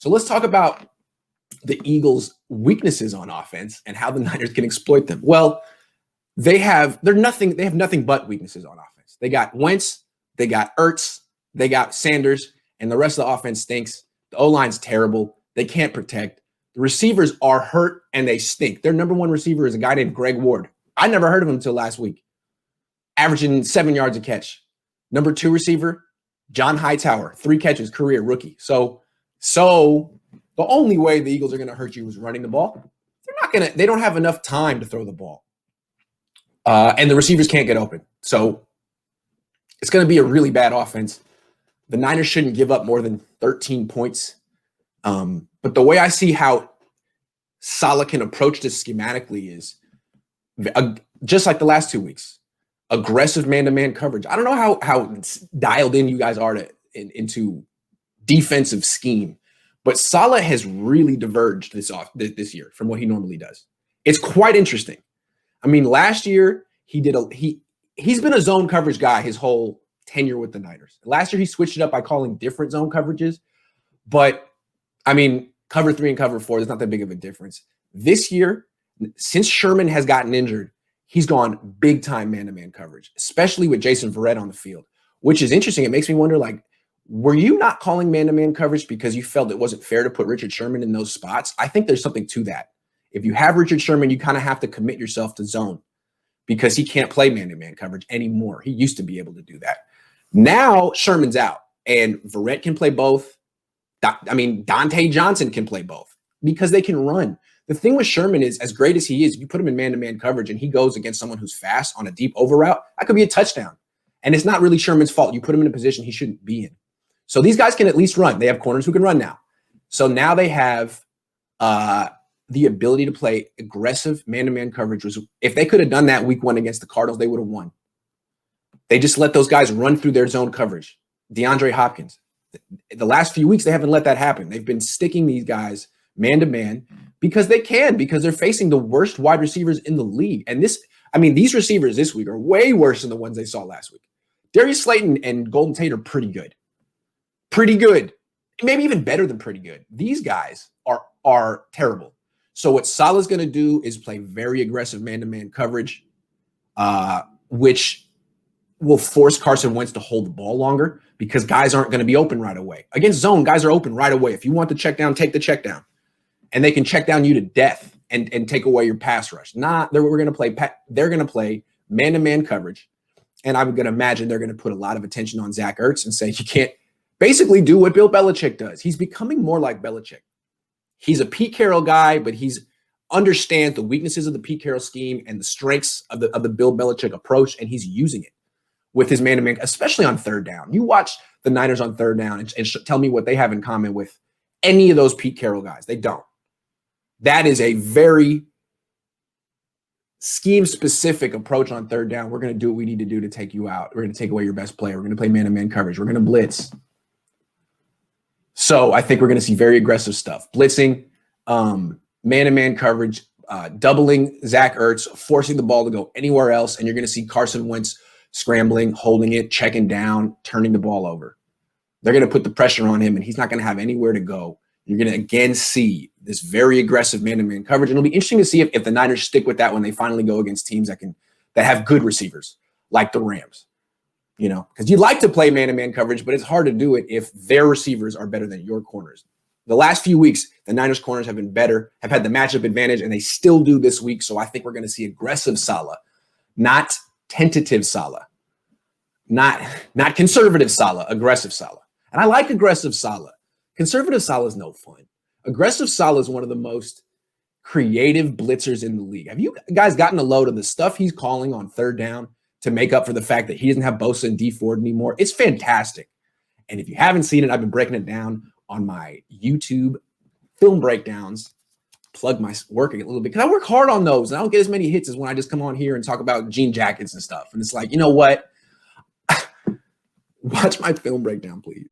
So let's talk about the Eagles' weaknesses on offense and how the Niners can exploit them. Well, they have nothing but weaknesses on offense. They got Wentz, they got Ertz, they got Sanders, and the rest of the offense stinks. The O-line's terrible. They can't protect. The receivers are hurt and they stink. Their number one receiver is a guy named Greg Ward. I never heard of him until last week, averaging 7 yards a catch. Number two receiver, John Hightower, 3 catches, career rookie. So the only way the Eagles are going to hurt you is running the ball. They don't have enough time to throw the ball. And the receivers can't get open. So it's going to be a really bad offense. The Niners shouldn't give up more than 13 points. But the way I see how Saleh can approach this schematically is just like the last 2 weeks, aggressive man-to-man coverage. I don't know how dialed in you guys are into defensive scheme, but Saleh has really diverged this year from what he normally does. It's quite interesting. I mean, last year he's been a zone coverage guy his whole tenure with the Niners. Last year he switched it up by calling different zone coverages, but I mean, cover 3 and cover 4, there's not that big of a difference. This year, since Sherman has gotten injured, he's gone big time man-to-man coverage, especially with Jason Verrett on the field, which is interesting. It makes me wonder, like, were you not calling man-to-man coverage because you felt it wasn't fair to put Richard Sherman in those spots? I think there's something to that. If you have Richard Sherman, you kind of have to commit yourself to zone because he can't play man-to-man coverage anymore. He used to be able to do that. Now Sherman's out and Verrett can play both. I mean, Dante Johnson can play both because they can run. The thing with Sherman is, as great as he is, you put him in man-to-man coverage and he goes against someone who's fast on a deep over route, that could be a touchdown. And it's not really Sherman's fault. You put him in a position he shouldn't be in. So these guys can at least run. They have corners who can run now. So now they have the ability to play aggressive man-to-man coverage. If they could have done that week 1 against the Cardinals, they would have won. They just let those guys run through their zone coverage. DeAndre Hopkins. The last few weeks, they haven't let that happen. They've been sticking these guys man-to-man because they're facing the worst wide receivers in the league. And these receivers this week are way worse than the ones they saw last week. Darius Slayton and Golden Tate are pretty good. Pretty good. Maybe even better than pretty good. These guys are terrible. So what Saleh's going to do is play very aggressive man-to-man coverage, which will force Carson Wentz to hold the ball longer because guys aren't going to be open right away. Against zone, guys are open right away. If you want the check down, take the check down. And they can check down you to death and take away your pass rush. They're going to play man-to-man coverage. And I'm going to imagine they're going to put a lot of attention on Zach Ertz and say, you can't basically do what Bill Belichick does. He's becoming more like Belichick. He's a Pete Carroll guy, but he's understands the weaknesses of the Pete Carroll scheme and the strengths of the Bill Belichick approach, and he's using it with his man-to-man, especially on third down. You watch the Niners on third down and tell me what they have in common with any of those Pete Carroll guys. They don't. That is a very scheme-specific approach on third down. We're going to do what we need to do to take you out. We're going to take away your best player. We're going to play man-to-man coverage. We're going to blitz. So I think we're going to see very aggressive stuff. Blitzing, man-to-man coverage, doubling Zach Ertz, forcing the ball to go anywhere else, and you're going to see Carson Wentz scrambling, holding it, checking down, turning the ball over. They're going to put the pressure on him, and he's not going to have anywhere to go. You're going to, again, see this very aggressive man-to-man coverage. And it'll be interesting to see if the Niners stick with that when they finally go against teams that have good receivers, like the Rams. You know, because you like to play man-to-man coverage, but it's hard to do it if their receivers are better than your corners. The last few weeks, the Niners corners have been better, have had the matchup advantage, and they still do this week. So I think we're going to see aggressive Saleh, not tentative Saleh, not conservative Saleh, aggressive Saleh. And I like aggressive Saleh. Conservative Saleh is no fun. Aggressive Saleh is one of the most creative blitzers in the league. Have you guys gotten a load of the stuff he's calling on third down to make up for the fact that he doesn't have Bosa and D Ford anymore? It's fantastic. And if you haven't seen it, I've been breaking it down on my YouTube film breakdowns. Plug my work a little bit because I work hard on those and I don't get as many hits as when I just come on here and talk about jean jackets and stuff. And it's like, you know what? Watch my film breakdown, please.